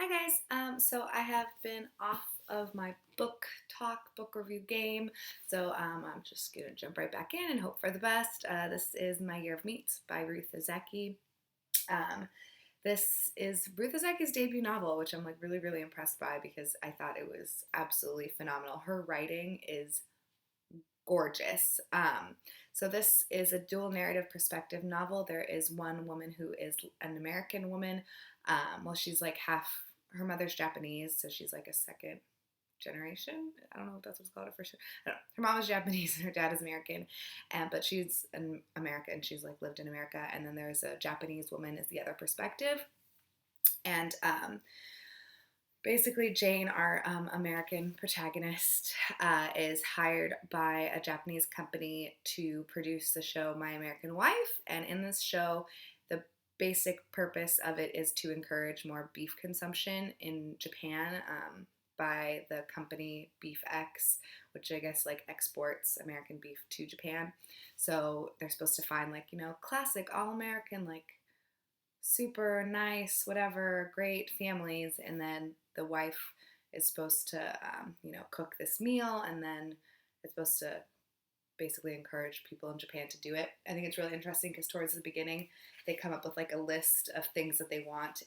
Hi guys. So I have been off of my book review game. I'm just gonna jump right back in and hope for the best. This is My Year of Meat by Ruth Ozeki. Um, this is Ruth Ozeki's debut novel, which I'm like really, really impressed by because I thought it was absolutely phenomenal. Her writing is gorgeous. So this is a dual narrative perspective novel. There is one woman who is an American woman. She's like half, her mother's Japanese, so she's like a second generation. I don't know if that's what's called at first. I don't know. Her mom is Japanese and her dad is American, but she's an American. She's like lived in America, and then there's a Japanese woman is the other perspective, and basically, Jane, our American protagonist, is hired by a Japanese company to produce the show My American Wife. And in this show, the basic purpose of it is to encourage more beef consumption in Japan by the company Beef X, which I guess like exports American beef to Japan. So they're supposed to find like, classic all American, like super nice, whatever, great families, and then the wife is supposed to, cook this meal, and then it's supposed to basically encourage people in Japan to do it. I think it's really interesting because towards the beginning, they come up with like a list of things that they want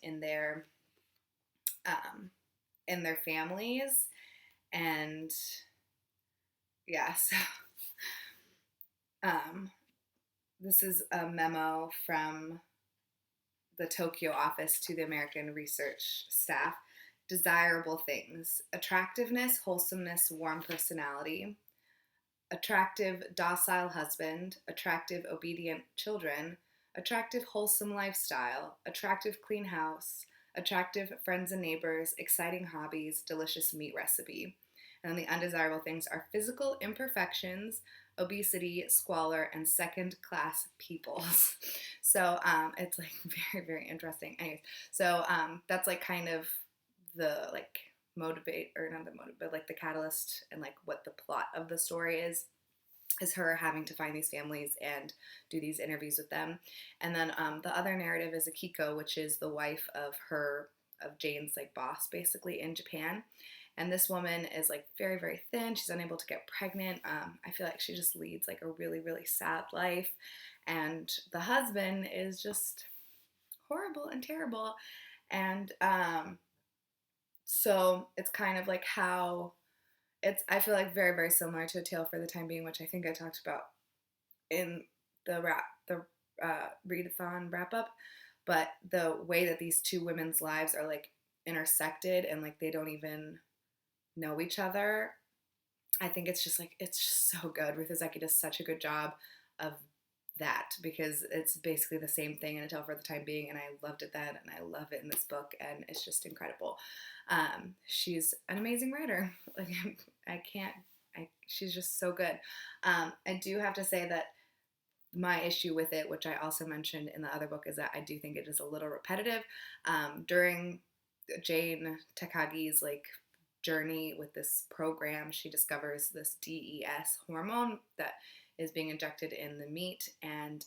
um, in their families, and yeah, so um, this is a memo from the Tokyo office to the American research staff. Desirable things: attractiveness, wholesomeness, warm personality, attractive, docile husband, attractive, obedient children, attractive, wholesome lifestyle, attractive, clean house, attractive friends and neighbors, exciting hobbies, delicious meat recipe. And then the undesirable things are physical imperfections, obesity, squalor, and second class peoples. It's like very, very interesting. Anyways, that's like kind of the like motivate, or not the motive, but like the catalyst and like what the plot of the story is her having to find these families and do these interviews with them. And then the other narrative is Akiko, which is the wife of Jane's like boss basically in Japan. And this woman is like very, very thin. She's unable to get pregnant. I feel like she just leads like a really, really sad life. And the husband is just horrible and terrible. And so it's kind of like how I feel like very, very similar to A Tale for the Time Being, which I think I talked about in the readathon wrap up. But the way that these two women's lives are like intersected and like they don't even know each other, I think it's just so good. Ruth Ozeki does such a good job of that because it's basically the same thing in A Tale for the Time Being, and I loved it then, and I love it in this book, and it's just incredible. She's an amazing writer. Like she's just so good. I do have to say that my issue with it, which I also mentioned in the other book, is that I do think it is a little repetitive. During Jane Takagi's like journey with this program, she discovers this DES hormone that is being injected in the meat, and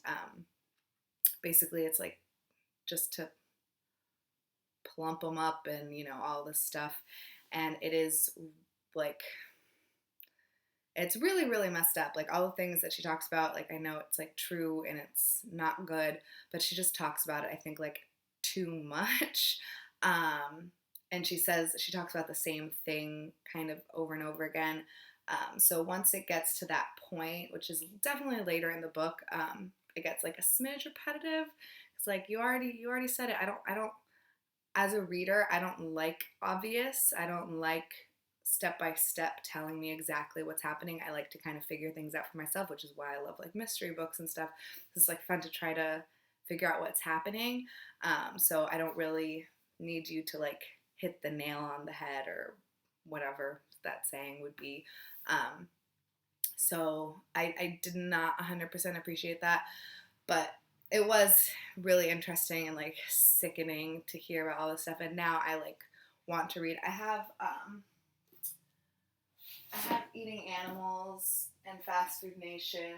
basically it's like just to plump them up and all this stuff, and it is like it's really, really messed up. Like all the things that she talks about, like I know it's like true and it's not good, but she just talks about it, I think, like too much. And she talks about the same thing kind of over and over again. So once it gets to that point, which is definitely later in the book, it gets like a smidge repetitive. It's like you already said it. I don't, as a reader, I don't like obvious. I don't like step by step telling me exactly what's happening. I like to kind of figure things out for myself, which is why I love like mystery books and stuff. It's like fun to try to figure out what's happening. So I don't really need you to like hit the nail on the head or whatever that saying would be. So I did not 100% appreciate that, but it was really interesting and like sickening to hear about all this stuff. And now I like want to read. I have Eating Animals and Fast Food Nation.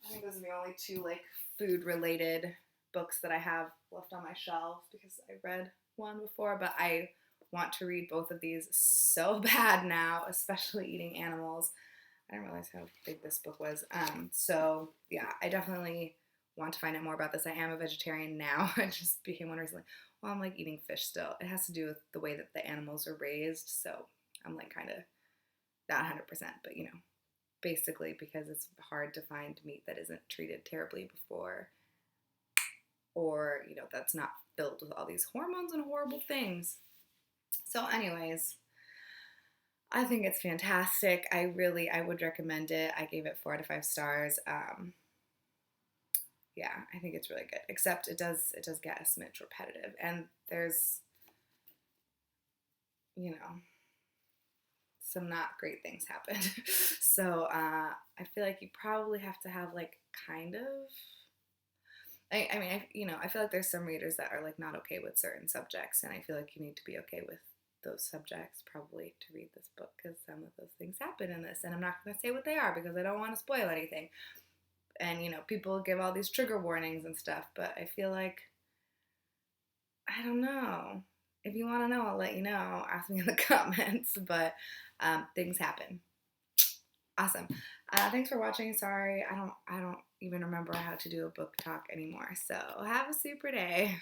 I think those are the only two like food related books that I have left on my shelf because I read one before, but I want to read both of these so bad now, especially Eating Animals. I didn't realize how big this book was. So yeah, I definitely want to find out more about this. I am a vegetarian now. I just became one recently. Well, I'm like eating fish still. It has to do with the way that the animals are raised. So I'm like kind of not 100%, but basically because it's hard to find meat that isn't treated terribly before, or that's not filled with all these hormones and horrible things. So anyways, I think it's fantastic. I would recommend it. I gave it 4 out of 5 stars. Yeah, I think it's really good. Except it does get a smidge repetitive, and there's you know some not great things happen. So I feel like you probably have to have like kind of. I mean, I feel like there's some readers that are like not okay with certain subjects, and I feel like you need to be okay with those subjects probably to read this book because some of those things happen in this, and I'm not going to say what they are because I don't want to spoil anything. And people give all these trigger warnings and stuff, but I feel like I don't know. If you want to know, I'll let you know. Ask me in the comments, but things happen. Awesome. Thanks for watching. Sorry, I don't even remember how to do a book talk anymore. So have a super day.